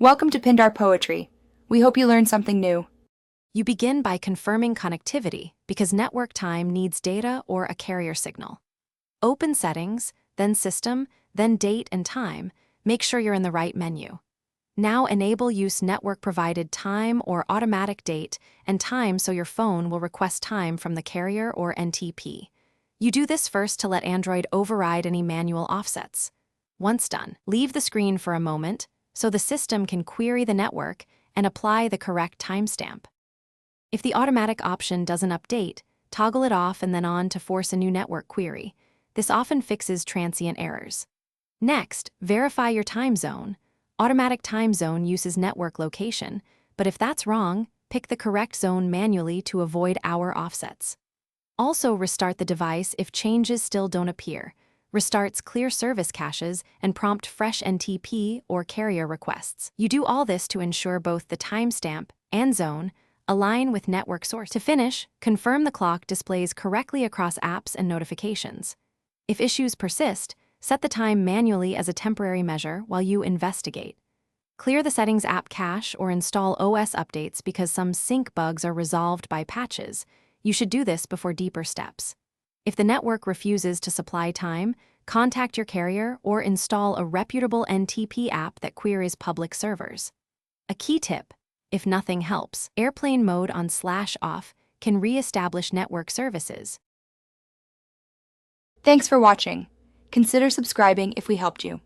Welcome to Pindar Poetry. We hope you learned something new. You begin by confirming connectivity because network time needs data or a carrier signal. Open Settings, then System, then Date and Time. Make sure you're in the right menu. Now enable use network-provided time or automatic date and time so your phone will request time from the carrier or NTP. You do this first to let Android override any manual offsets. Once done, leave the screen for a moment so the system can query the network and apply the correct timestamp. If the automatic option doesn't update, toggle it off and then on to force a new network query. This often fixes transient errors. Next, verify your time zone. Automatic time zone uses network location, but if that's wrong, pick the correct zone manually to avoid hour offsets. Also restart the device if changes still don't appear. Restarts clear service caches and prompt fresh NTP or carrier requests. You do all this to ensure both the timestamp and zone align with network source. To finish, confirm the clock displays correctly across apps and notifications. If issues persist, set the time manually as a temporary measure while you investigate. Clear the Settings app cache or install OS updates because some sync bugs are resolved by patches. You should do this before deeper steps. If the network refuses to supply time, contact your carrier or install a reputable NTP app that queries public servers. A key tip: if nothing helps, airplane mode on /off can re-establish network services. Thanks for watching. Consider subscribing if we helped you.